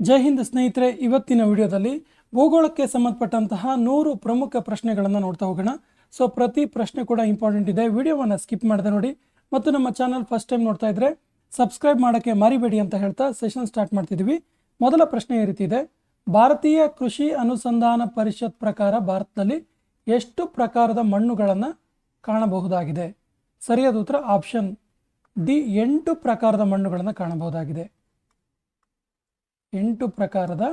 ಜೈ ಹಿಂದ್ ಸ್ನೇಹಿತರೆ, ಇವತ್ತಿನ ವಿಡಿಯೋದಲ್ಲಿ ಭೂಗೋಳಕ್ಕೆ ಸಂಬಂಧಪಟ್ಟಂತಹ 100 ಪ್ರಮುಖ ಪ್ರಶ್ನೆಗಳನ್ನು ನೋಡ್ತಾ ಹೋಗೋಣ. ಸೊ ಪ್ರತಿ ಪ್ರಶ್ನೆ ಕೂಡ ಇಂಪಾರ್ಟೆಂಟ್ ಇದೆ. ವಿಡಿಯೋವನ್ನು ಸ್ಕಿಪ್ ಮಾಡದೆ ನೋಡಿ ಮತ್ತು ನಮ್ಮ ಚಾನಲ್ ಫಸ್ಟ್ ಟೈಮ್ ನೋಡ್ತಾ ಇದ್ರೆ ಸಬ್ಸ್ಕ್ರೈಬ್ ಮಾಡೋಕ್ಕೆ ಮರಿಬೇಡಿ ಅಂತ ಹೇಳ್ತಾ ಸೆಷನ್ ಸ್ಟಾರ್ಟ್ ಮಾಡ್ತಿದ್ದೀವಿ. ಮೊದಲ ಪ್ರಶ್ನೆ ಈ ರೀತಿ ಇದೆ: ಭಾರತೀಯ ಕೃಷಿ ಅನುಸಂಧಾನ ಪರಿಷತ್ ಪ್ರಕಾರ ಭಾರತದಲ್ಲಿ ಎಷ್ಟು ಪ್ರಕಾರದ ಮಣ್ಣುಗಳನ್ನು ಕಾಣಬಹುದಾಗಿದೆ? ಸರಿಯಾದ ಉತ್ತರ ಆಪ್ಷನ್ ಡಿ, 8 ಪ್ರಕಾರದ ಮಣ್ಣುಗಳನ್ನು ಕಾಣಬಹುದಾಗಿದೆ. 8 ಪ್ರಕಾರದ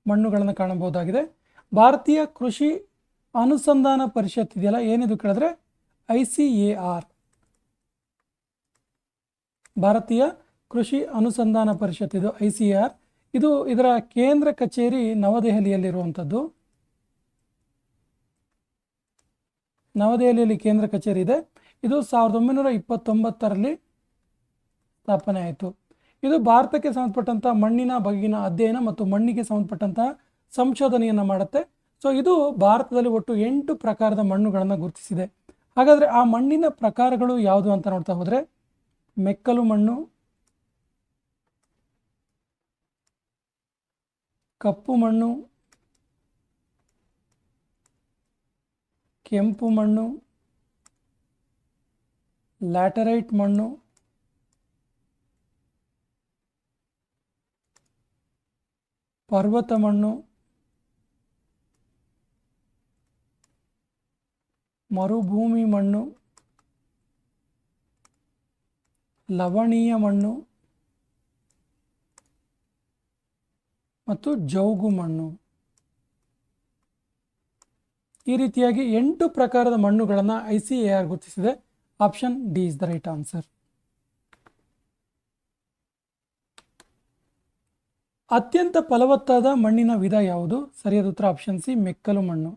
ಮಣ್ಣುಗಳನ್ನು ಕಾಣಬಹುದಾಗಿದೆ. ಭಾರತೀಯ ಕೃಷಿ ಅನುಸಂಧಾನ ಪರಿಷತ್ ಇದೆಯಲ್ಲ, ಏನಿದು ಕೇಳಿದ್ರೆ ICAR, ಭಾರತೀಯ ಕೃಷಿ ಅನುಸಂಧಾನ ಪರಿಷತ್, ಇದು ICAR. ಇದರ ಕೇಂದ್ರ ಕಚೇರಿ ನವದೆಹಲಿಯಲ್ಲಿರುವಂಥದ್ದು. ನವದೆಹಲಿಯಲ್ಲಿ ಕೇಂದ್ರ ಕಚೇರಿ ಇದೆ. ಇದು 1929ರಲ್ಲಿ ಸ್ಥಾಪನೆ ಆಯಿತು. ಇದು ಭಾರತಕ್ಕೆ ಸಂಬಂಧಪಟ್ಟಂಥ ಮಣ್ಣಿನ ಬಗೆಗಿನ ಅಧ್ಯಯನ ಮತ್ತು ಮಣ್ಣಿಗೆ ಸಂಬಂಧಪಟ್ಟಂತಹ ಸಂಶೋಧನೆಯನ್ನು ಮಾಡುತ್ತೆ. ಸೊ ಇದು ಭಾರತದಲ್ಲಿ ಒಟ್ಟು 8 ಪ್ರಕಾರದ ಮಣ್ಣುಗಳನ್ನು ಗುರುತಿಸಿದೆ. ಹಾಗಾದರೆ ಆ ಮಣ್ಣಿನ ಪ್ರಕಾರಗಳು ಯಾವುದು ಅಂತ ನೋಡ್ತಾ ಹೋದರೆ, ಮೆಕ್ಕಲು ಮಣ್ಣು, ಕಪ್ಪು ಮಣ್ಣು, ಕೆಂಪು ಮಣ್ಣು, ಲ್ಯಾಟರೈಟ್ ಮಣ್ಣು, ಪರ್ವತ ಮಣ್ಣು, ಮರುಭೂಮಿ ಮಣ್ಣು, ಲವಣೀಯ ಮಣ್ಣು ಮತ್ತು ಜೌಗು ಮಣ್ಣು. ಈ ರೀತಿಯಾಗಿ 8 ಪ್ರಕಾರದ ಮಣ್ಣುಗಳನ್ನು ICAR ಗುರುತಿಸಿದೆ. Option D is the right answer. ಅತ್ಯಂತ ಫಲವತ್ತಾದ ಮಣ್ಣಿನ ವಿಧ ಯಾವುದು? ಸರಿಯಾದ ಉತ್ತರ ಆಪ್ಷನ್ ಸಿ, ಮೆಕ್ಕಲು ಮಣ್ಣು.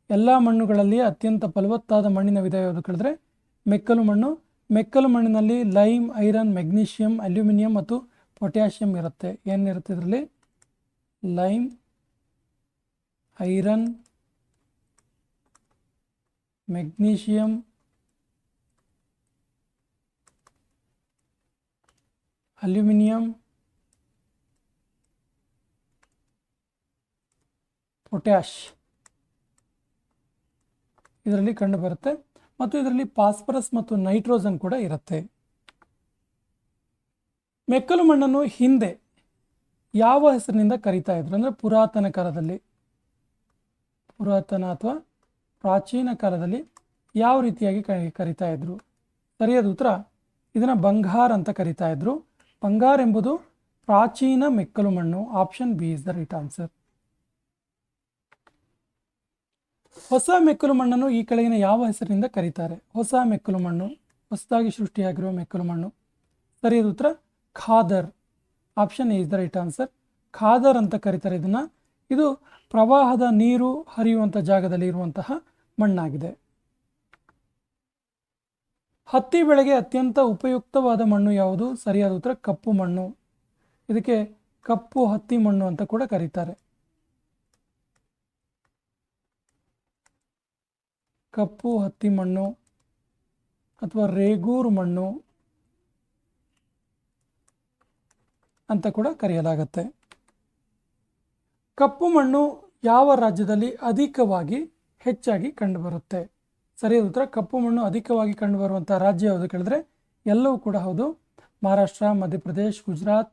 ಎಲ್ಲ ಮಣ್ಣುಗಳಲ್ಲಿ ಅತ್ಯಂತ ಫಲವತ್ತಾದ ಮಣ್ಣಿನ ವಿಧ ಯಾವುದು ಕೇಳಿದ್ರೆ ಮೆಕ್ಕಲು ಮಣ್ಣು. ಮೆಕ್ಕಲು ಮಣ್ಣಿನಲ್ಲಿ ಲೈಮ್, ಐರನ್, ಮೆಗ್ನೀಷಿಯಂ, ಅಲ್ಯೂಮಿನಿಯಂ ಮತ್ತು ಪೊಟ್ಯಾಷಿಯಂ ಇರುತ್ತೆ. ಏನಿರುತ್ತೆ ಇದರಲ್ಲಿ? Lime, iron, magnesium, aluminium, potash ಇದರಲ್ಲಿ ಕಂಡು ಬರುತ್ತೆ. ಮತ್ತು ಇದರಲ್ಲಿ ಫಾಸ್ಫರಸ್ ಮತ್ತು ನೈಟ್ರೋಜನ್ ಕೂಡ ಇರುತ್ತೆ. ಮೆಕ್ಕಲು ಮಣ್ಣನ್ನು ಹಿಂದೆ ಯಾವ ಹೆಸರಿನಿಂದ ಕರೀತಾ ಇದ್ರು? ಅಂದರೆ ಪುರಾತನ ಕಾಲದಲ್ಲಿ, ಪುರಾತನ ಅಥವಾ ಪ್ರಾಚೀನ ಕಾಲದಲ್ಲಿ ಯಾವ ರೀತಿಯಾಗಿ ಕರೀತಾ ಇದ್ರು? ಸರಿಯಾದ ಉತ್ತರ, ಇದನ್ನು ಬಂಗಾರ್ ಅಂತ ಕರೀತಾ ಇದ್ರು. ಬಂಗಾರ್ ಎಂಬುದು ಪ್ರಾಚೀನ ಮೆಕ್ಕಲು ಮಣ್ಣು. Option B is the right answer. ಹೊಸ ಮೆಕ್ಕಲು ಮಣ್ಣನ್ನು ಈ ಕೆಳಗಿನ ಯಾವ ಹೆಸರಿನಿಂದ ಕರೀತಾರೆ? ಹೊಸ ಮೆಕ್ಕಲು ಮಣ್ಣು, ಹೊಸದಾಗಿ ಸೃಷ್ಟಿಯಾಗಿರುವ ಮೆಕ್ಕಲು ಮಣ್ಣು. ಸರಿಯಾದ ಉತ್ತರ Khader. Option A is the right answer. Khader ಅಂತ ಕರೀತಾರೆ ಇದನ್ನು. ಇದು ಪ್ರವಾಹದ ನೀರು ಹರಿಯುವಂಥ ಜಾಗದಲ್ಲಿ ಇರುವಂತಹ ಮಣ್ಣಾಗಿದೆ. ಹತ್ತಿ ಬೆಳೆಗೆ ಅತ್ಯಂತ ಉಪಯುಕ್ತವಾದ ಮಣ್ಣು ಯಾವುದು? ಸರಿಯಾದ ಉತ್ತರ ಕಪ್ಪು ಮಣ್ಣು. ಇದಕ್ಕೆ ಕಪ್ಪು ಹತ್ತಿ ಮಣ್ಣು ಅಂತ ಕೂಡ ಕರೀತಾರೆ. ಕಪ್ಪು ಹತ್ತಿ ಮಣ್ಣು ಅಥವಾ ರೇಗೂರು ಮಣ್ಣು ಅಂತ ಕೂಡ ಕರೆಯಲಾಗುತ್ತೆ. ಕಪ್ಪು ಮಣ್ಣು ಯಾವ ರಾಜ್ಯದಲ್ಲಿ ಹೆಚ್ಚಾಗಿ ಕಂಡುಬರುತ್ತೆ? ಸರಿಯಾದ ಉತ್ತರ ಕಪ್ಪು ಮಣ್ಣು ಅಧಿಕವಾಗಿ ಕಂಡುಬರುವಂಥ ರಾಜ್ಯ ಯಾವುದು ಕೇಳಿದ್ರೆ ಎಲ್ಲವೂ ಕೂಡ ಹೌದು. ಮಹಾರಾಷ್ಟ್ರ, ಮಧ್ಯಪ್ರದೇಶ್, ಗುಜರಾತ್,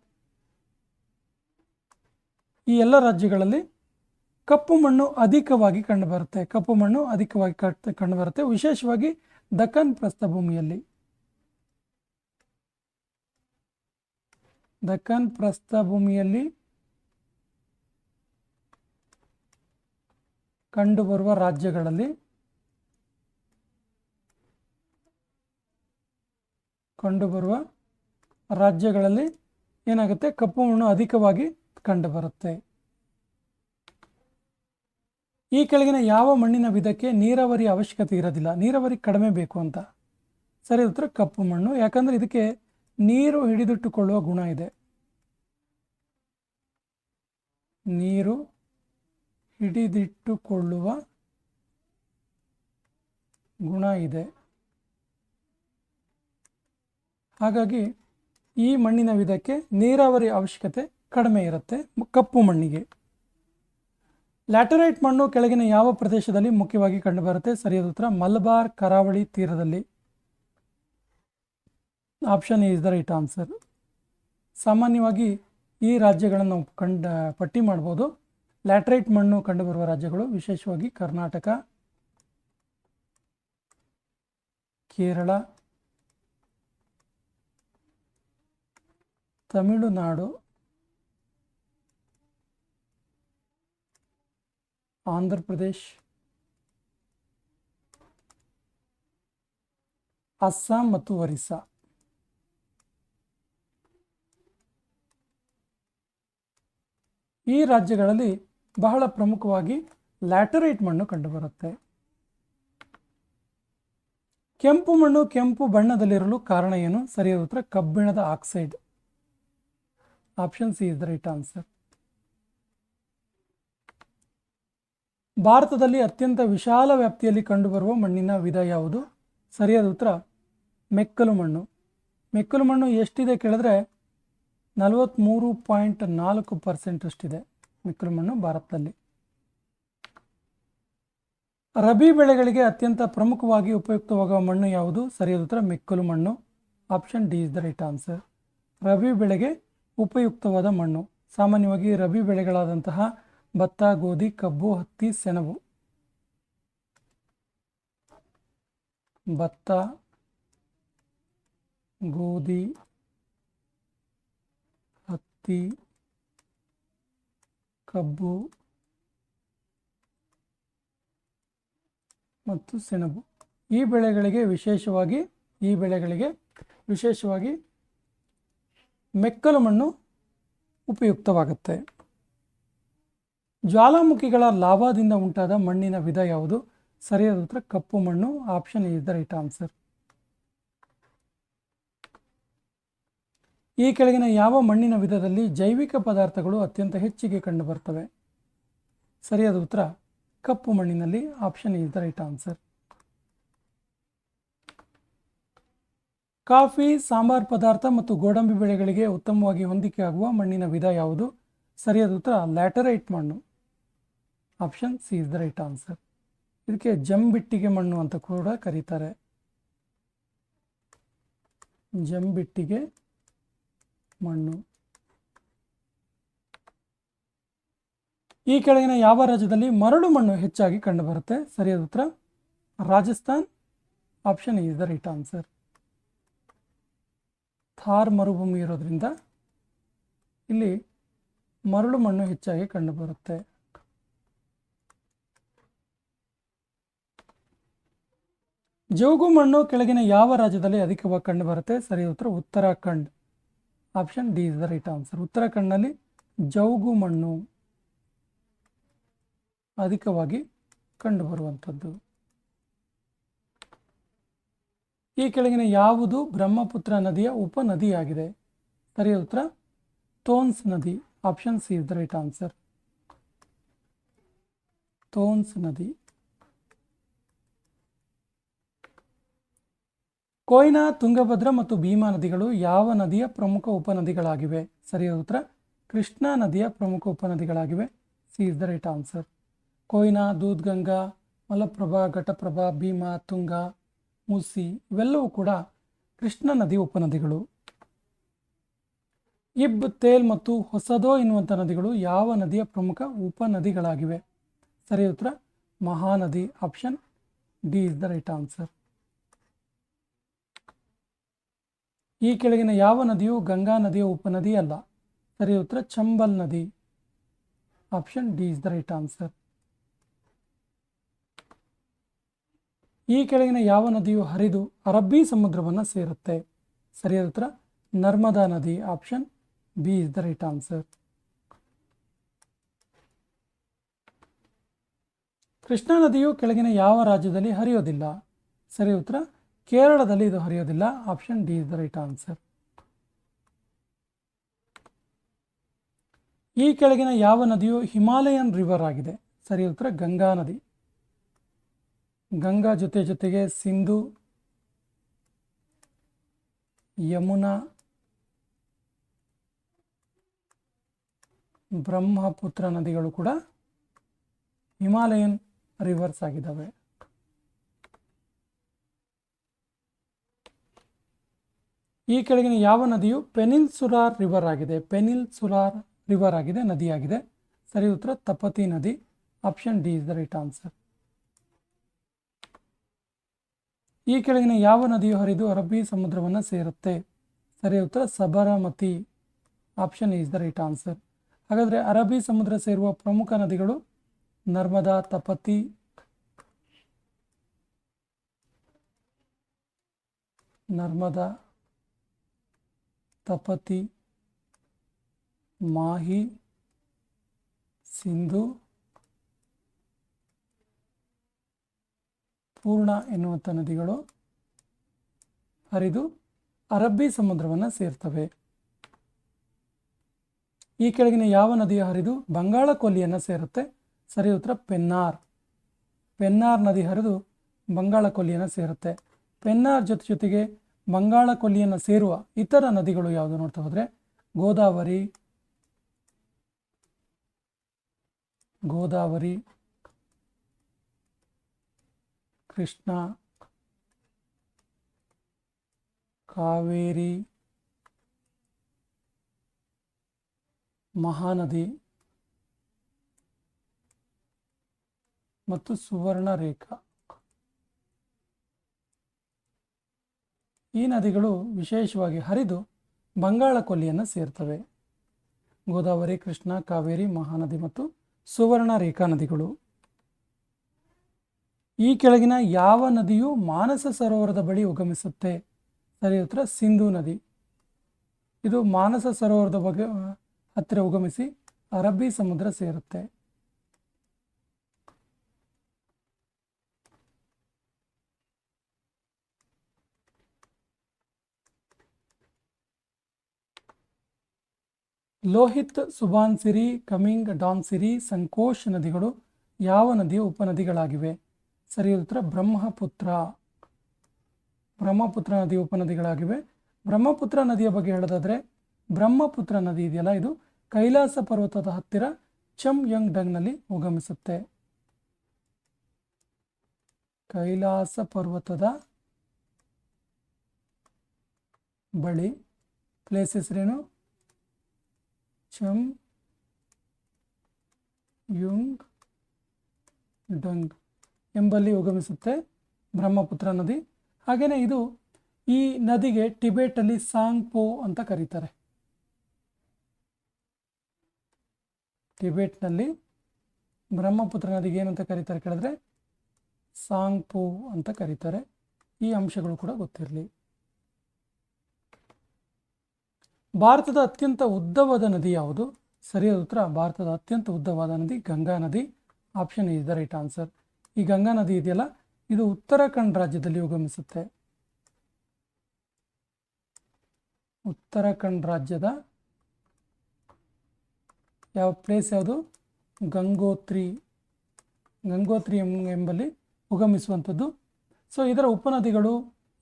ಈ ಎಲ್ಲ ರಾಜ್ಯಗಳಲ್ಲಿ ಕಪ್ಪು ಮಣ್ಣು ಅಧಿಕವಾಗಿ ಕಂಡುಬರುತ್ತೆ. ಕಪ್ಪು ಮಣ್ಣು ಅಧಿಕವಾಗಿ ಕಂಡುಬರುತ್ತೆ, ವಿಶೇಷವಾಗಿ ದಕ್ಕನ್ ಪ್ರಸ್ಥಭೂಮಿಯಲ್ಲಿ. ದಕ್ಕನ್ ಪ್ರಸ್ಥಭೂಮಿಯಲ್ಲಿ ಕಂಡುಬರುವ ರಾಜ್ಯಗಳಲ್ಲಿ ಏನಾಗುತ್ತೆ? ಕಪ್ಪು ಮಣ್ಣು ಅಧಿಕವಾಗಿ ಕಂಡುಬರುತ್ತೆ. ಈ ಕೆಳಗಿನ ಯಾವ ಮಣ್ಣಿನ ವಿಧಕ್ಕೆ ನೀರಾವರಿ ಅವಶ್ಯಕತೆ ಇರೋದಿಲ್ಲ? ನೀರಾವರಿ ಕಡಿಮೆ ಬೇಕು ಅಂತ. ಸರಿ ಉತ್ತರ ಕಪ್ಪು ಮಣ್ಣು. ಯಾಕಂದರೆ ಇದಕ್ಕೆ ನೀರು ಹಿಡಿದಿಟ್ಟುಕೊಳ್ಳುವ ಗುಣ ಇದೆ. ನೀರು ಹಿಡಿದಿಟ್ಟುಕೊಳ್ಳುವ ಗುಣ ಇದೆ. ಹಾಗಾಗಿ ಈ ಮಣ್ಣಿನ ವಿಧಕ್ಕೆ ನೀರಾವರಿ ಅವಶ್ಯಕತೆ ಕಡಿಮೆ ಇರುತ್ತೆ ಕಪ್ಪು ಮಣ್ಣಿಗೆ. ಲ್ಯಾಟರೈಟ್ ಮಣ್ಣು ಕೆಳಗಿನ ಯಾವ ಪ್ರದೇಶದಲ್ಲಿ ಮುಖ್ಯವಾಗಿ ಕಂಡುಬರುತ್ತೆ? ಸರಿಯಾದ ಉತ್ತರ ಮಲಬಾರ್ ಕರಾವಳಿ ತೀರದಲ್ಲಿ. Option is the right answer. ಸಾಮಾನ್ಯವಾಗಿ ಈ ರಾಜ್ಯಗಳನ್ನು ಪಟ್ಟಿ ಮಾಡ್ಬೋದು. ಲ್ಯಾಟರೈಟ್ ಮಣ್ಣು ಕಂಡುಬರುವ ರಾಜ್ಯಗಳು ವಿಶೇಷವಾಗಿ ಕರ್ನಾಟಕ, ಕೇರಳ, ತಮಿಳುನಾಡು, ಆಂಧ್ರ ಪ್ರದೇಶ್, ಅಸ್ಸಾಂ ಮತ್ತು ಒರಿಸ್ಸಾ. ಈ ರಾಜ್ಯಗಳಲ್ಲಿ ಬಹಳ ಪ್ರಮುಖವಾಗಿ ಲ್ಯಾಟರೈಟ್ ಮಣ್ಣು ಕಂಡುಬರುತ್ತೆ. ಕೆಂಪು ಮಣ್ಣು ಕೆಂಪು ಬಣ್ಣದಲ್ಲಿರಲು ಕಾರಣ ಏನು? ಸರಿಯಾದ ಉತ್ತರ ಕಬ್ಬಿಣದ oxide. Option C is the right answer. ಭಾರತದಲ್ಲಿ ಅತ್ಯಂತ ವಿಶಾಲ ವ್ಯಾಪ್ತಿಯಲ್ಲಿ ಕಂಡುಬರುವ ಮಣ್ಣಿನ ವಿಧ ಯಾವುದು? ಸರಿಯಾದ ಉತ್ತರ ಮೆಕ್ಕಲು ಮಣ್ಣು. ಮೆಕ್ಕಲು ಮಣ್ಣು ಎಷ್ಟಿದೆ ಕೇಳಿದ್ರೆ 43.4% ಅಷ್ಟಿದೆ ಮೆಕ್ಕಲು ಮಣ್ಣು ಭಾರತದಲ್ಲಿ. ರಬಿ ಬೆಳೆಗಳಿಗೆ ಅತ್ಯಂತ ಪ್ರಮುಖವಾಗಿ ಉಪಯುಕ್ತವಾಗುವ ಮಣ್ಣು ಯಾವುದು? ಸರಿಯಾದ ಉತ್ತರ ಮೆಕ್ಕಲು ಮಣ್ಣು. Option D is the right answer. Rabi ಬೆಳೆಗೆ ಉಪಯುಕ್ತವಾದ ಮಣ್ಣು ಸಾಮಾನ್ಯವಾಗಿ ರಬಿ ಬೆಳೆಗಳಾದಂತಹ ಭತ್ತ, ಗೋಧಿ, ಕಬ್ಬು, ಹತ್ತಿ, ಸೆಣಬು. ಭತ್ತ, ಗೋಧಿ, ಹತ್ತಿ, ಕಬ್ಬು ಮತ್ತು ಸೆಣಬು. ಈ ಬೆಳೆಗಳಿಗೆ ವಿಶೇಷವಾಗಿ ಮೆಕ್ಕಲು ಮಣ್ಣು ಉಪಯುಕ್ತವಾಗುತ್ತೆ. ಜ್ವಾಲಾಮುಖಿಗಳ ಲಾವಾದಿಂದ ಉಂಟಾದ ಮಣ್ಣಿನ ವಿಧ ಯಾವುದು? ಸರಿಯಾದ ಉತ್ತರ ಕಪ್ಪು ಮಣ್ಣು. Option is the right answer. ಈ ಕೆಳಗಿನ ಯಾವ ಮಣ್ಣಿನ ವಿಧದಲ್ಲಿ ಜೈವಿಕ ಪದಾರ್ಥಗಳು ಅತ್ಯಂತ ಹೆಚ್ಚಿಗೆ ಕಂಡುಬರ್ತವೆ? ಸರಿಯಾದ ಉತ್ತರ ಕಪ್ಪು ಮಣ್ಣಿನಲ್ಲಿ. Option is the right answer. Coffee, sambar ಪದಾರ್ಥ ಮತ್ತು ಗೋಡಂಬಿ ಬೆಳೆಗಳಿಗೆ ಉತ್ತಮವಾಗಿ ಹೊಂದಿಕೆ ಆಗುವ ಮಣ್ಣಿನ ವಿಧ ಯಾವುದು? ಸರಿಯಾದ ಉತ್ತರ ಲ್ಯಾಟರೈಟ್ ಮಣ್ಣು. Option C is the right answer. ಇದಕ್ಕೆ ಜಂಬಿಟ್ಟಿಗೆ ಮಣ್ಣು ಅಂತ ಕೂಡ ಕರೀತಾರೆ. ಜಂಬಿಟ್ಟಿಗೆ ಮಣ್ಣು. ಈ ಕೆಳಗಿನ ಯಾವ ರಾಜ್ಯದಲ್ಲಿ ಮರಳು ಮಣ್ಣು ಹೆಚ್ಚಾಗಿ ಕಂಡುಬರುತ್ತೆ? ಸರಿಯಾದ ಉತ್ತರ Rajasthan. Option is the right answer. Thar ಮರುಭೂಮಿ ಇರೋದ್ರಿಂದ ಇಲ್ಲಿ ಮರಳು ಮಣ್ಣು ಹೆಚ್ಚಾಗಿ ಕಂಡುಬರುತ್ತೆ. ಜೌಗು ಮಣ್ಣು ಕೆಳಗಿನ ಯಾವ ರಾಜ್ಯದಲ್ಲಿ ಅಧಿಕವಾಗಿ ಕಂಡುಬರುತ್ತೆ? ಸರಿಯಾದ ಉತ್ತರ Uttarakhand. Option D is the right answer. ಉತ್ತರಾಖಂಡ್ನಲ್ಲಿ ಜೌಗು ಮಣ್ಣು ಅಧಿಕವಾಗಿ ಕಂಡುಬರುವಂಥದ್ದು. ಈ ಕೆಳಗಿನ ಯಾವುದು ಬ್ರಹ್ಮಪುತ್ರ ನದಿಯ ಉಪನದಿಯಾಗಿದೆ? ಸರಿಯಾದ ಉತ್ತರ ತೋನ್ಸ್ ನದಿ. Option C is the right answer. Tons ನದಿ. ಕೊಯ್ನಾ, ತುಂಗಭದ್ರಾ ಮತ್ತು ಭೀಮಾ ನದಿಗಳು ಯಾವ ನದಿಯ ಪ್ರಮುಖ ಉಪನದಿಗಳಾಗಿವೆ? ಸರಿಯಾದ ಉತ್ತರ ಕೃಷ್ಣಾ ನದಿಯ ಪ್ರಮುಖ ಉಪನದಿಗಳಾಗಿವೆ. C is the right answer. Koyna, Dudhganga, Malaprabha, Ghataprabha, Bhima, Tunga, Musi ಇವೆಲ್ಲವೂ ಕೂಡ ಕೃಷ್ಣಾ ನದಿ ಉಪನದಿಗಳು. ಇಬ್, ತೇಲ್ ಮತ್ತು ಹೊಸದೋ ಎನ್ನುವಂಥ ನದಿಗಳು ಯಾವ ನದಿಯ ಪ್ರಮುಖ ಉಪನದಿಗಳಾಗಿವೆ? ಸರಿಯಾದ ಉತ್ತರ Mahanadi. Option D is the right answer. ಈ ಕೆಳಗಿನ ಯಾವ ನದಿಯು ಗಂಗಾ ನದಿಯ ಉಪನದಿ ಅಲ್ಲ? ಸರಿಯಾದ ಉತ್ತರ ಚಂಬಲ್ ನದಿ. Option D is the right answer. ಈ ಕೆಳಗಿನ ಯಾವ ನದಿಯು ಹರಿದು ಅರಬ್ಬಿ ಸಮುದ್ರವನ್ನು ಸೇರುತ್ತೆ? ಸರಿಯಾದ ಉತ್ತರ ನರ್ಮದಾ ನದಿ. Option B is the right answer. Krishna ನದಿಯು ಕೆಳಗಿನ ಯಾವ ರಾಜ್ಯದಲ್ಲಿ ಹರಿಯೋದಿಲ್ಲ? ಸರಿಯಾದ ಉತ್ತರ ಕೇರಳದಲ್ಲಿ ಇದು ಹರಿಯೋದಿಲ್ಲ. Option D is the right answer. ಈ ಕೆಳಗಿನ ಯಾವ ನದಿಯು ಹಿಮಾಲಯನ್ ರಿವರ್ ಆಗಿದೆ? ಸರಿಯಾದ ಉತ್ತರ ಗಂಗಾ ನದಿ. ಗಂಗಾ ಜೊತೆಗೆ ಸಿಂಧು, ಯಮುನಾ, ಬ್ರಹ್ಮಪುತ್ರ ನದಿಗಳು ಕೂಡ ಹಿಮಾಲಯನ್ ರಿವರ್ಸ್ ಆಗಿದ್ದಾವೆ. ಈ ಕೆಳಗಿನ ಯಾವ ನದಿಯು ಪೆನಿನ್ಸುಲಾರ್ ರಿವರ್ ಆಗಿದೆ? ಪೆನಿನ್ಸುಲಾರ್ ರಿವರ್ ಆಗಿದೆ, ನದಿಯಾಗಿದೆ. ಸರಿ ಉತ್ತರ ತಪತಿ ನದಿ. Option D is the right answer. ಈ ಕೆಳಗಿನ ಯಾವ ನದಿಯು ಹರಿದು ಅರಬ್ಬಿ ಸಮುದ್ರವನ್ನು ಸೇರುತ್ತೆ? ಸರಿ ಉತ್ತರ Sabarmati. Option is the right answer. ಹಾಗಾದರೆ ಅರಬ್ಬಿ ಸಮುದ್ರ ಸೇರುವ ಪ್ರಮುಖ ನದಿಗಳು ನರ್ಮದಾ, ತಪತಿ, ಮಾಹಿ, ಸಿಂಧು, ಪೂರ್ಣ ಎನ್ನುವಂಥ ನದಿಗಳು ಹರಿದು ಅರಬ್ಬಿ ಸಮುದ್ರವನ್ನು ಸೇರ್ತವೆ. ಈ ಕೆಳಗಿನ ಯಾವ ನದಿಯು ಹರಿದು ಬಂಗಾಳ ಕೊಲ್ಲಿಯನ್ನು ಸೇರುತ್ತೆ? ಸರಿ ಉತ್ತರ ಪೆನ್ನಾರ್. ಪೆನ್ನಾರ್ ನದಿ ಹರಿದು ಬಂಗಾಳ ಕೊಲ್ಲಿಯನ್ನು ಸೇರುತ್ತೆ. ಪೆನ್ನಾರ್ ಜೊತೆಗೆ ಬಂಗಾಳ ಕೊಲ್ಲಿಯನ್ನು ಸೇರುವ ಇತರ ನದಿಗಳು ಯಾವುದು ನೋಡ್ತಾ ಹೋದರೆ ಗೋದಾವರಿ, ಕೃಷ್ಣ, ಕಾವೇರಿ, ಮಹಾನದಿ ಮತ್ತು ಸುವರ್ಣರೇಖಾ. ಈ ನದಿಗಳು ವಿಶೇಷವಾಗಿ ಹರಿದು ಬಂಗಾಳ ಕೊಲ್ಲಿಯನ್ನು ಸೇರ್ತವೆ. ಗೋದಾವರಿ, ಕೃಷ್ಣ, ಕಾವೇರಿ, ಮಹಾನದಿ ಮತ್ತು ಸುವರ್ಣರೇಖಾ ನದಿಗಳು. ಈ ಕೆಳಗಿನ ಯಾವ ನದಿಯು ಮಾನಸ ಸರೋವರದ ಬಳಿ ಉಗಮಿಸುತ್ತೆ? ಸರಿ ಉತ್ತರ ಸಿಂಧೂ ನದಿ. ಇದು ಮಾನಸ ಸರೋವರದ ಬಗ್ಗೆ ಹತ್ತಿರ ಉಗಮಿಸಿ ಅರಬ್ಬಿ ಸಮುದ್ರ ಸೇರುತ್ತೆ. ಲೋಹಿತ್, ಸುಬಾನ್ಸಿರಿ, ಕಮಿಂಗ್, ಡಾನ್ಸಿರಿ, ಸಂಕೋಶ್ ನದಿಗಳು ಯಾವ ನದಿಯ ಉಪನದಿಗಳಾಗಿವೆ? ಸರಿ ಉತ್ತರ ಬ್ರಹ್ಮಪುತ್ರ ನದಿಯ ಉಪನದಿಗಳಾಗಿವೆ. ಬ್ರಹ್ಮಪುತ್ರ ನದಿಯ ಬಗ್ಗೆ ಹೇಳೋದಾದರೆ ಬ್ರಹ್ಮಪುತ್ರ ನದಿ ಇದೆಯಲ್ಲ, ಇದು ಕೈಲಾಸ ಪರ್ವತದ ಹತ್ತಿರ ಚಮ್ಯಂಗ್ಡಂಗ್ನಲ್ಲಿ ಉಗಮಿಸುತ್ತೆ. ಕೈಲಾಸ ಪರ್ವತದ ಬಳಿ ಪ್ಲೇಸ್ ಹೆಸರೇನು? ಚಮ್ಯುಂಗ್ಡಂಗ್ ಎಂಬಲ್ಲಿ ಉಗಮಿಸುತ್ತೆ ಬ್ರಹ್ಮಪುತ್ರ ನದಿ. ಹಾಗೆಯೇ ಈ ನದಿಗೆ ಟಿಬೆಟಲ್ಲಿ ಸಾಂಗ್ಪೋ ಅಂತ ಕರೀತಾರೆ. ಟಿಬೆಟ್ನಲ್ಲಿ ಬ್ರಹ್ಮಪುತ್ರ ನದಿಗೆ ಏನಂತ ಕರೀತಾರೆ ಕೇಳಿದ್ರೆ ಸಾಂಗ್ಪೋ ಅಂತ ಕರೀತಾರೆ. ಈ ಅಂಶಗಳು ಕೂಡ ಗೊತ್ತಿರಲಿ. ಭಾರತದ ಅತ್ಯಂತ ಉದ್ದವಾದ ನದಿ ಯಾವುದು? ಸರಿಯಾದ ಉತ್ತರ ಭಾರತದ ಅತ್ಯಂತ ಉದ್ದವಾದ ನದಿ ಗಂಗಾ ನದಿ. Option is the right answer. ಈ ಗಂಗಾ ನದಿ ಇದೆಯಲ್ಲ, ಇದು ಉತ್ತರಾಖಂಡ್ ರಾಜ್ಯದಲ್ಲಿ ಉಗಮಿಸುತ್ತೆ. ಉತ್ತರಾಖಂಡ್ ರಾಜ್ಯದ ಯಾವ ಪ್ಲೇಸ್ ಯಾವುದು? ಗಂಗೋತ್ರಿ ಎಂಬಲ್ಲಿ ಉಗಮಿಸುವಂಥದ್ದು. ಸೊ ಇದರ ಉಪನದಿಗಳು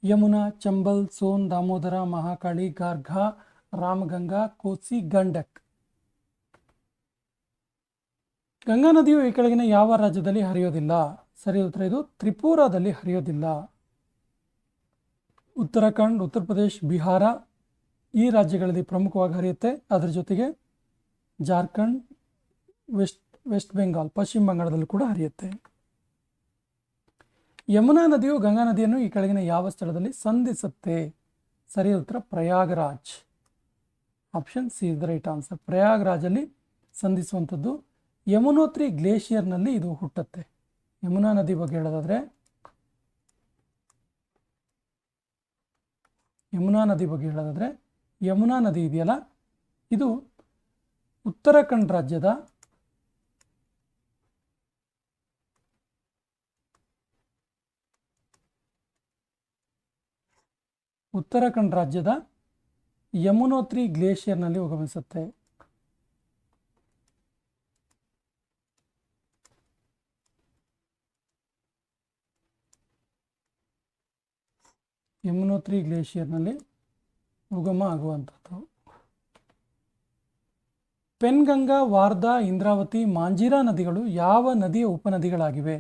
ಯಮುನಾ, ಚಂಬಲ್, ಸೋನ್, ದಾಮೋದರ, ಮಹಾಕಾಳಿ, ಗಾರ್ಘಾ, ರಾಮಗಂಗಾ, ಕೋಸಿ, ಗಂಡಕ್. ಗಂಗಾ ನದಿಯು ಈ ಕೆಳಗಿನ ಯಾವ ರಾಜ್ಯದಲ್ಲಿ ಹರಿಯೋದಿಲ್ಲ? ಸರಿ ಉತ್ತರ ಇದು ತ್ರಿಪುರಾದಲ್ಲಿ ಹರಿಯೋದಿಲ್ಲ. ಉತ್ತರಾಖಂಡ್, ಉತ್ತರ ಪ್ರದೇಶ್, ಬಿಹಾರ ಈ ರಾಜ್ಯಗಳಲ್ಲಿ ಪ್ರಮುಖವಾಗಿ ಹರಿಯುತ್ತೆ. ಅದರ ಜೊತೆಗೆ ಜಾರ್ಖಂಡ್, ವೆಸ್ಟ್ ಬೆಂಗಾಲ್, ಪಶ್ಚಿಮ ಬಂಗಾಳದಲ್ಲೂ ಕೂಡ ಹರಿಯುತ್ತೆ. ಯಮುನಾ ನದಿಯು ಗಂಗಾ ನದಿಯನ್ನು ಈ ಕೆಳಗಿನ ಯಾವ ಸ್ಥಳದಲ್ಲಿ ಸಂಧಿಸುತ್ತೆ? ಸರಿಯಾದ ಉತ್ತರ Prayagraj. Option C is the right answer. ಪ್ರಯಾಗರಾಜಲ್ಲಿ ಸಂಧಿಸುವಂಥದ್ದು. ಯಮುನೋತ್ರಿ ಗ್ಲೇಷಿಯರ್ನಲ್ಲಿ ಇದು ಹುಟ್ಟುತ್ತೆ. ಯಮುನಾ ನದಿ ಬಗ್ಗೆ ಹೇಳೋದಾದರೆ ಯಮುನಾ ನದಿ ಇದೆಯಲ್ಲ, ಇದು ಉತ್ತರಾಖಂಡ್ ರಾಜ್ಯದ ಯಮುನೋತ್ರಿ ಗ್ಲೇಷಿಯರ್ನಲ್ಲಿ ಉಗಮಿಸುತ್ತೆ. ಯಮುನೋತ್ರಿ ಗ್ಲೇಷಿಯರ್ನಲ್ಲಿ ಉಗಮ ಆಗುವಂಥದ್ದು. ಪೆನ್ಗಂಗಾ, ವಾರ್ಧಾ, ಇಂದ್ರಾವತಿ, ಮಾಂಜಿರಾ ನದಿಗಳು ಯಾವ ನದಿಯ ಉಪನದಿಗಳಾಗಿವೆ?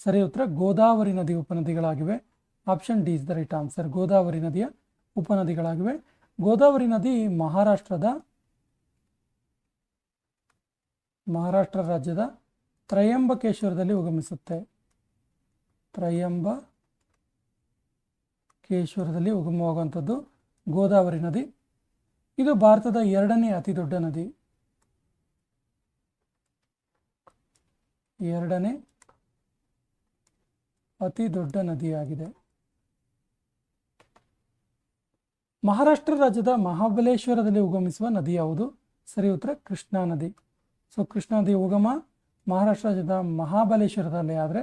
ಸರಿ ಉತ್ತರ ಗೋದಾವರಿ ನದಿ ಉಪನದಿಗಳಾಗಿವೆ. Option D is the right answer. Godavari ನದಿಯ ಉಪನದಿಗಳಾಗಿವೆ. ಗೋದಾವರಿ ನದಿ ಮಹಾರಾಷ್ಟ್ರ ರಾಜ್ಯದ ತ್ರಯಂಬಕೇಶ್ವರದಲ್ಲಿ ಉಗಮಿಸುತ್ತೆ. ತ್ರಯಂಬಕೇಶ್ವರದಲ್ಲಿ ಉಗಮವಾಗುವಂಥದ್ದು ಗೋದಾವರಿ ನದಿ. ಇದು ಭಾರತದ 2ನೇ ಅತಿ ದೊಡ್ಡ ನದಿ. 2ನೇ ಅತಿ ದೊಡ್ಡ ನದಿಯಾಗಿದೆ. ಮಹಾರಾಷ್ಟ್ರ ರಾಜ್ಯದ ಮಹಾಬಲೇಶ್ವರದಲ್ಲಿ ಉಗಮಿಸುವ ನದಿ ಯಾವುದು? ಸರಿ ಉತ್ತರ ಕೃಷ್ಣಾ ನದಿ. ಸೊ ಕೃಷ್ಣಾ ನದಿ ಉಗಮ ಮಹಾರಾಷ್ಟ್ರ ರಾಜ್ಯದ ಮಹಾಬಲೇಶ್ವರದಲ್ಲಿ ಆದರೆ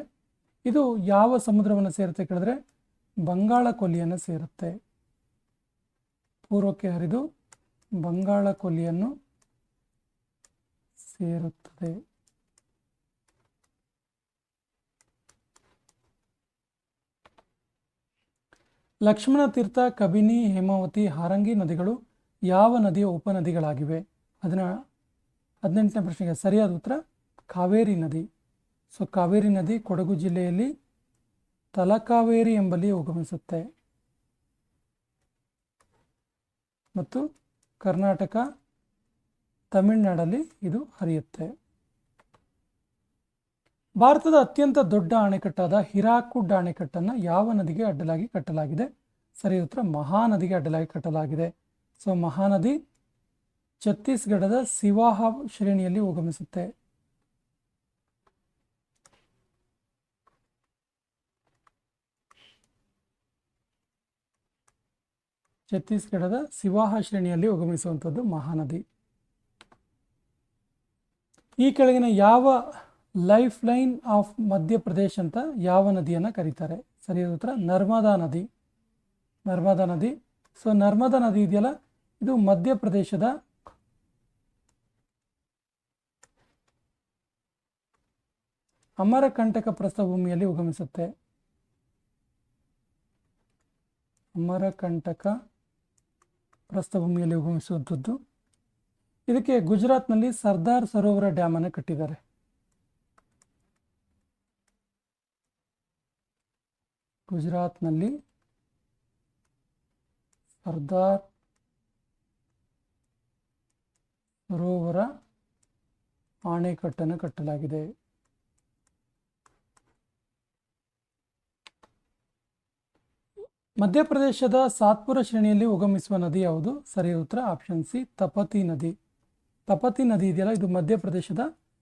ಇದು ಯಾವ ಸಮುದ್ರವನ್ನು ಸೇರುತ್ತೆ ಕೇಳಿದ್ರೆ ಬಂಗಾಳ ಕೊಲ್ಲಿಯನ್ನು ಸೇರುತ್ತೆ. ಪೂರ್ವಕ್ಕೆ ಹರಿದು ಬಂಗಾಳ ಕೊಲ್ಲಿಯನ್ನು ಸೇರುತ್ತದೆ. ಲಕ್ಷ್ಮಣ ತೀರ್ಥ, ಕಬಿನಿ, ಹೇಮಾವತಿ, ಹಾರಂಗಿ ನದಿಗಳು ಯಾವ ನದಿಯ ಉಪನದಿಗಳಾಗಿವೆ? 18ನೇ ಪ್ರಶ್ನೆಗೆ ಸರಿಯಾದ ಉತ್ತರ ಕಾವೇರಿ ನದಿ. ಸೊ ಕಾವೇರಿ ನದಿ ಕೊಡಗು ಜಿಲ್ಲೆಯಲ್ಲಿ ತಲಕಾವೇರಿ ಎಂಬಲ್ಲಿ ಉಗಮಿಸುತ್ತೆ ಮತ್ತು ಕರ್ನಾಟಕ, ತಮಿಳುನಾಡಲ್ಲಿ ಇದು ಹರಿಯುತ್ತೆ. ಭಾರತದ ಅತ್ಯಂತ ದೊಡ್ಡ ಅಣೆಕಟ್ಟಾದ ಹಿರಾಕುಡ್ ಅಣೆಕಟ್ಟನ್ನು ಯಾವ ನದಿಗೆ ಅಡ್ಡಲಾಗಿ ಕಟ್ಟಲಾಗಿದೆ? ಸರಿ ಉತ್ತರ ಮಹಾನದಿಗೆ ಅಡ್ಡಲಾಗಿ ಕಟ್ಟಲಾಗಿದೆ. ಸೊ ಮಹಾನದಿ ಛತ್ತೀಸ್ಗಢದ ಸಿವಾಹ ಶ್ರೇಣಿಯಲ್ಲಿ ಉಗಮಿಸುತ್ತೆ. ಛತ್ತೀಸ್ಗಢದ ಸಿವಾಹ ಶ್ರೇಣಿಯಲ್ಲಿ ಉಗಮಿಸುವಂಥದ್ದು ಮಹಾನದಿ. ಈ ಕೆಳಗಿನ ಯಾವ ಲೈಫ್ ಲೈನ್ ಆಫ್ ಮಧ್ಯಪ್ರದೇಶ್ ಅಂತ ಯಾವ ನದಿಯನ್ನು ಕರೀತಾರೆ? ಸರಿಯಾದ ಉತ್ತರ ನರ್ಮದಾ ನದಿ. ನರ್ಮದಾ ನದಿ. ಸೊ ನರ್ಮದಾ ನದಿ ಇದೆಯಲ್ಲ, ಇದು ಮಧ್ಯಪ್ರದೇಶದ ಅಮರಕಂಟಕ ಪ್ರಸ್ಥಭೂಮಿಯಲ್ಲಿ ಉಗಮಿಸುತ್ತೆ. ಅಮರಕಂಟಕ ಪ್ರಸ್ಥಭೂಮಿಯಲ್ಲಿ ಉಗಮಿಸುವಂಥದ್ದು. ಇದಕ್ಕೆ ಗುಜರಾತ್ನಲ್ಲಿ ಸರ್ದಾರ್ ಸರೋವರ ಡ್ಯಾಮ್ ಅನ್ನು ಕಟ್ಟಿದ್ದಾರೆ. ಗುಜರಾತ್ನಲ್ಲಿ ಸರ್ದಾರ್ ಸರೋವರ ಅಣೆಕಟ್ಟನ್ನು ಕಟ್ಟಲಾಗಿದೆ. ಮಧ್ಯಪ್ರದೇಶದ ಸಾತ್ಪುರ ಶ್ರೇಣಿಯಲ್ಲಿ ಉಗಮಿಸುವ ನದಿ ಯಾವುದು? ಸರಿಯಾದ ಉತ್ತರ ಆಪ್ಷನ್ ಸಿ ತಪತಿ ನದಿ. ತಪತಿ ನದಿ ಇದೆಯಲ್ಲ, ಇದು ಮಧ್ಯಪ್ರದೇಶದ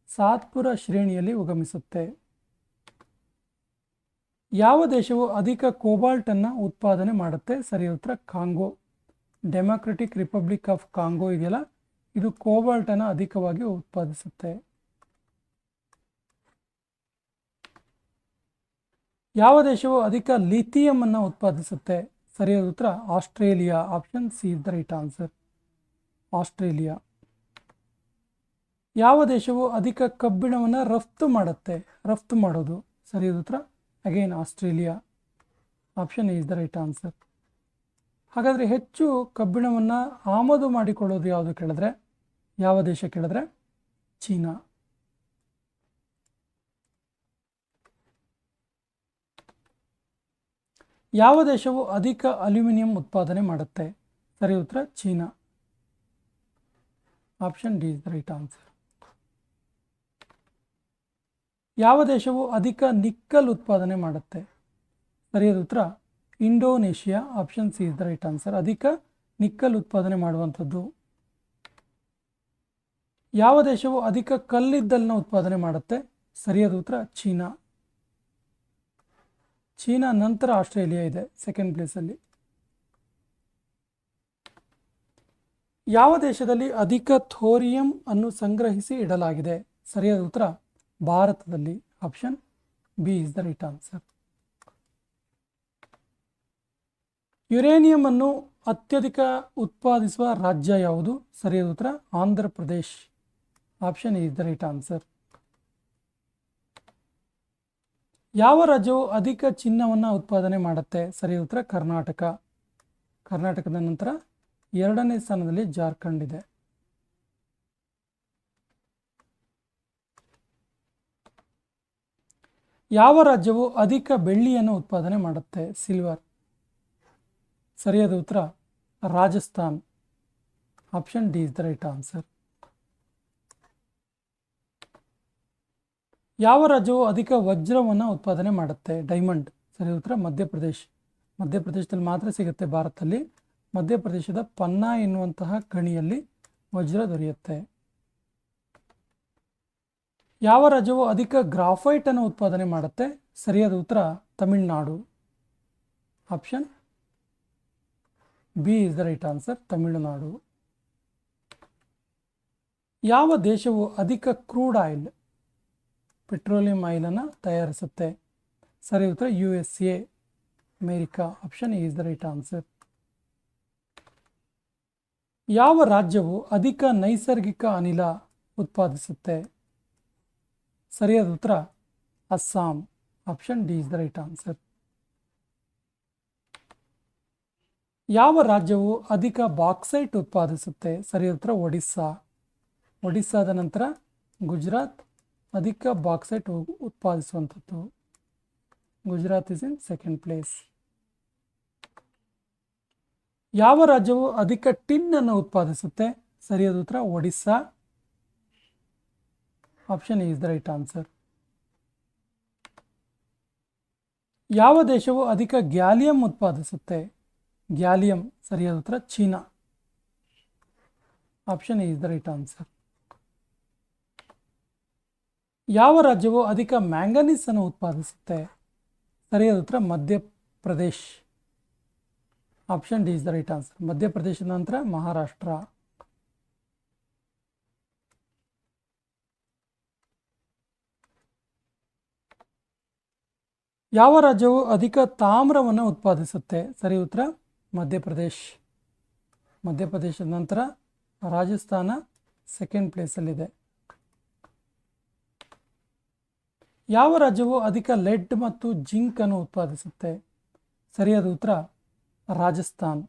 ಸಾತ್ಪುರ ಶ್ರೇಣಿಯಲ್ಲಿ ಉಗಮಿಸುತ್ತೆ. ಯಾವ ದೇಶವು ಅಧಿಕ ಕೋಬಾಲ್ಟ್ ಅನ್ನು ಉತ್ಪಾದನೆ ಮಾಡುತ್ತೆ? ಸರಿಯಾದ ಉತ್ತರ Congo. Democratic republic of Congo ಇದೆಯಲ್ಲ, ಇದು ಕೋಬಾಲ್ಟ್ ಅನ್ನು ಅಧಿಕವಾಗಿ ಉತ್ಪಾದಿಸುತ್ತೆ. ಯಾವ ದೇಶವು ಅಧಿಕ ಲಿಥಿಯಂ ಅನ್ನು ಉತ್ಪಾದಿಸುತ್ತೆ? ಸರಿಯಾದ ಉತ್ತರ Australia. Option C is the right answer. Australia. ಯಾವ ದೇಶವು ಅಧಿಕ ಕಬ್ಬಿಣವನ್ನು ರಫ್ತು ಮಾಡುತ್ತೆ? ರಫ್ತು ಮಾಡೋದು. ಸರಿಯಾದ ಉತ್ತರ again Australia. Option is the right answer. ಹಾಗಾದರೆ ಹೆಚ್ಚು ಕಬ್ಬಿಣವನ್ನು ಆಮದು ಮಾಡಿಕೊಳ್ಳೋದು ಯಾವುದು ಕೇಳಿದ್ರೆ ಯಾವ ದೇಶ ಕೇಳಿದ್ರೆ ಚೀನಾ. ಯಾವ ದೇಶವು ಅಧಿಕ ಅಲ್ಯೂಮಿನಿಯಂ ಉತ್ಪಾದನೆ ಮಾಡುತ್ತೆ? ಸರಿ ಉತ್ತರ China. Option D is the right answer. ಯಾವ ದೇಶವು ಅಧಿಕ ನಿಕ್ಕಲ್ ಉತ್ಪಾದನೆ ಮಾಡುತ್ತೆ? ಸರಿಯಾದ ಉತ್ತರ Indonesia. Option C is the right answer. ಅಧಿಕ ನಿಕ್ಕಲ್ ಉತ್ಪಾದನೆ ಮಾಡುವಂಥದ್ದು. ಯಾವ ದೇಶವು ಅಧಿಕ ಕಲ್ಲಿದ್ದಲನ್ನ ಉತ್ಪಾದನೆ ಮಾಡುತ್ತೆ? ಸರಿಯಾದ ಉತ್ತರ ಚೀನಾ. ಚೀನಾ ನಂತರ ಆಸ್ಟ್ರೇಲಿಯಾ ಇದೆ ಸೆಕೆಂಡ್ ಪ್ಲೇಸಲ್ಲಿ. ಯಾವ ದೇಶದಲ್ಲಿ ಅಧಿಕ ಥೋರಿಯಂ ಅನ್ನು ಸಂಗ್ರಹಿಸಿ ಇಡಲಾಗಿದೆ? ಸರಿಯಾದ ಉತ್ತರ ಭಾರತದಲ್ಲಿ. Option B is the right answer. Uranium ಅನ್ನು ಅತ್ಯಧಿಕ ಉತ್ಪಾದಿಸುವ ರಾಜ್ಯ ಯಾವುದು? ಸರಿಯಾದ ಉತ್ತರ Andhra Pradesh. Option is the right answer. ಯಾವ ರಾಜ್ಯವು ಅಧಿಕ ಚಿನ್ನವನ್ನು ಉತ್ಪಾದನೆ ಮಾಡುತ್ತೆ? ಸರಿಯಾದ ಉತ್ತರ ಕರ್ನಾಟಕ. ಕರ್ನಾಟಕದ ನಂತರ 2ನೇ ಸ್ಥಾನದಲ್ಲಿ ಜಾರ್ಖಂಡ್ ಇದೆ. ಯಾವ ರಾಜ್ಯವು ಅಧಿಕ ಬೆಳ್ಳಿಯನ್ನು ಉತ್ಪಾದನೆ ಮಾಡುತ್ತೆ? ಸಿಲ್ವರ್. ಸರಿಯಾದ ಉತ್ತರ Rajasthan. Option D is the right answer. ಯಾವ ರಾಜ್ಯವು ಅಧಿಕ ವಜ್ರವನ್ನು ಉತ್ಪಾದನೆ ಮಾಡುತ್ತೆ? ಡೈಮಂಡ್. ಸರಿ ಉತ್ತರ ಮಧ್ಯಪ್ರದೇಶ್. ಮಧ್ಯಪ್ರದೇಶದಲ್ಲಿ ಮಾತ್ರ ಸಿಗುತ್ತೆ ಭಾರತದಲ್ಲಿ. ಮಧ್ಯಪ್ರದೇಶದ ಪನ್ನಾ ಎನ್ನುವಂತಹ ಗಣಿಯಲ್ಲಿ ವಜ್ರ ದೊರೆಯುತ್ತೆ. ಯಾವ ರಾಜ್ಯವು ಅಧಿಕ ಗ್ರಾಫೈಟ್ ಅನ್ನು ಉತ್ಪಾದನೆ ಮಾಡುತ್ತೆ? ಸರಿಯಾದ ಉತ್ತರ Tamil Nadu. Option B is the right answer, Tamil Nadu. ಯಾವ ದೇಶವು ಅಧಿಕ ಕ್ರೂಡ್ ಆಯಿಲ್, ಪೆಟ್ರೋಲಿಯಂ ಆಯಿಲನ್ನು ತಯಾರಿಸುತ್ತೆ? ಸರಿ ಉತ್ತರ USA, America. Option A is the right answer. ಯಾವ ರಾಜ್ಯವು ಅಧಿಕ ನೈಸರ್ಗಿಕ ಅನಿಲ ಉತ್ಪಾದಿಸುತ್ತೆ? ಸರಿಯಾದ ಉತ್ತರ Assam. Option D is the right answer. ಯಾವ ರಾಜ್ಯವು ಅಧಿಕ ಬಾಕ್ಸೈಟ್ ಉತ್ಪಾದಿಸುತ್ತೆ? ಸರಿಯಾದ ಉತ್ತರ ಒಡಿಸ್ಸಾ. ಒಡಿಸ್ಸಾದ ನಂತರ ಗುಜರಾತ್ ಅಧಿಕ ಬಾಕ್ಸೈಟ್ ಉತ್ಪಾದಿಸುವಂಥದ್ದು. Gujarat is in second place. ಯಾವ ರಾಜ್ಯವು ಅಧಿಕ ಟಿನ್ ಅನ್ನು ಉತ್ಪಾದಿಸುತ್ತೆ? ಸರಿಯಾದ ಉತ್ತರ Odisha. Option is the right answer. ಯಾವ ದೇಶವು ಅಧಿಕ ಗ್ಯಾಲಿಯಂ ಉತ್ಪಾದಿಸುತ್ತೆ? ಗ್ಯಾಲಿಯಂ. ಸರಿಯಾದ ಉತ್ತರ China. Option is the right answer. ಯಾವ ರಾಜ್ಯವು ಅಧಿಕ ಮ್ಯಾಂಗನೀಸ್ ಅನ್ನು ಉತ್ಪಾದಿಸುತ್ತೆ? ಸರಿಯಾದ ಉತ್ತರ Madhya Pradesh. Option D is the right answer. ಮಧ್ಯಪ್ರದೇಶದ ನಂತರ ಮಹಾರಾಷ್ಟ್ರ. ಯಾವ ರಾಜ್ಯವು ಅಧಿಕ ತಾಮ್ರವನ್ನು ಉತ್ಪಾದಿಸುತ್ತೆ? ಸರಿ ಉತ್ತರ ಮಧ್ಯಪ್ರದೇಶ್. ಮಧ್ಯಪ್ರದೇಶದ ನಂತರ ರಾಜಸ್ಥಾನ ಸೆಕೆಂಡ್ ಪ್ಲೇಸಲ್ಲಿದೆ. ಯಾವ ರಾಜ್ಯವು ಅಧಿಕ ಲೆಡ್ ಮತ್ತು ಜಿಂಕ್ ಅನ್ನು ಉತ್ಪಾದಿಸುತ್ತೆ? ಸರಿಯಾದ ಉತ್ತರ Rajasthan.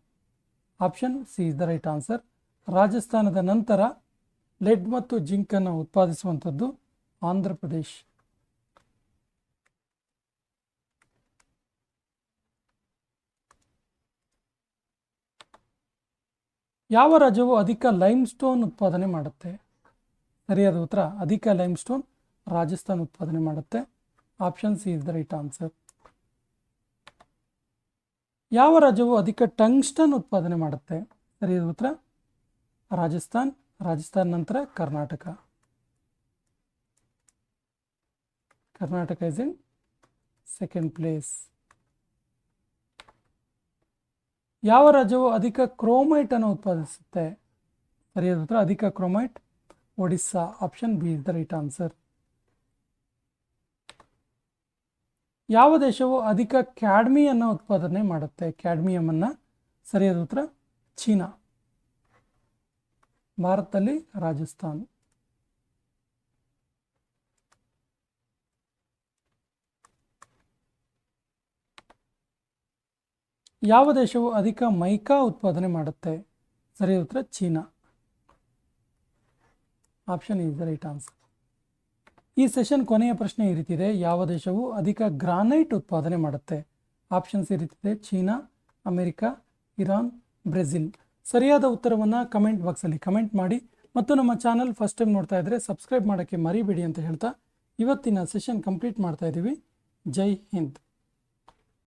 Option C is the right answer. ರಾಜಸ್ಥಾನದ ನಂತರ ಲೆಡ್ ಮತ್ತು ಜಿಂಕ್ ಅನ್ನು ಉತ್ಪಾದಿಸುವಂಥದ್ದು ಆಂಧ್ರ ಪ್ರದೇಶ್. ಯಾವ ರಾಜ್ಯವು ಅಧಿಕ ಲೈಮ್ ಸ್ಟೋನ್ ಉತ್ಪಾದನೆ ಮಾಡುತ್ತೆ? ಸರಿಯಾದ ಉತ್ತರ ಅಧಿಕ ಲೈಮ್ ಸ್ಟೋನ್ ರಾಜಸ್ಥಾನ್ ಉತ್ಪಾದನೆ ಮಾಡುತ್ತೆ. Option C is the right answer. ಯಾವ ರಾಜ್ಯವು ಅಧಿಕ ಟಂಗ್ಸ್ಟನ್ ಉತ್ಪಾದನೆ ಮಾಡುತ್ತೆ? ಸರಿಯಾದ ಉತ್ತರ ರಾಜಸ್ಥಾನ್. ರಾಜಸ್ಥಾನ್ ನಂತರ Karnataka. Karnataka is in second place. ಯಾವ ರಾಜ್ಯವು ಅಧಿಕ ಕ್ರೋಮೈಟ್ ಅನ್ನು ಉತ್ಪಾದಿಸುತ್ತೆ? ಸರಿಯಾದ ಉತ್ತರ ಅಧಿಕ chromite Odisha. Option B is the right answer. ಯಾವ ದೇಶವು ಅಧಿಕ ಕ್ಯಾಡ್ಮಿಯನ್ನ ಉತ್ಪಾದನೆ ಮಾಡುತ್ತೆ? ಕ್ಯಾಡ್ಮಿಯಂ ಅನ್ನ. ಸರಿಯಾದ ಉತ್ತರ ಚೀನಾ. ಭಾರತದಲ್ಲಿ ರಾಜಸ್ಥಾನ್. ಯಾವ ದೇಶವು ಅಧಿಕ ಮೈಕಾ ಉತ್ಪಾದನೆ ಮಾಡುತ್ತೆ? ಸರಿಯಾದ ಉತ್ತರ China. Option is the right answer. ಈ ಸೆಷನ್ ಕೊನೆಯ ಪ್ರಶ್ನೆ ಈ ರೀತಿದೆ. ಯಾವ ದೇಶವು ಅಧಿಕ ಗ್ರಾನೈಟ್ ಉತ್ಪಾದನೆ ಮಾಡುತ್ತೆ? ಆಪ್ಷನ್ಸ್ ಈ ರೀತಿದೆ: ಚೀನಾ, ಅಮೆರಿಕ, ಇರಾನ್, ಬ್ರೆಜಿಲ್. ಸರಿಯಾದ ಉತ್ತರವನ್ನು ಕಮೆಂಟ್ ಬಾಕ್ಸಲ್ಲಿ ಕಮೆಂಟ್ ಮಾಡಿ ಮತ್ತು ನಮ್ಮ ಚಾನಲ್ ಫಸ್ಟ್ ಟೈಮ್ ನೋಡ್ತಾ ಇದ್ದರೆ ಸಬ್ಸ್ಕ್ರೈಬ್ ಮಾಡೋಕ್ಕೆ ಮರಿಬೇಡಿ ಅಂತ ಹೇಳ್ತಾ ಇವತ್ತಿನ ಸೆಷನ್ ಕಂಪ್ಲೀಟ್ ಮಾಡ್ತಾ ಇದ್ದೀವಿ. ಜೈ ಹಿಂದ್.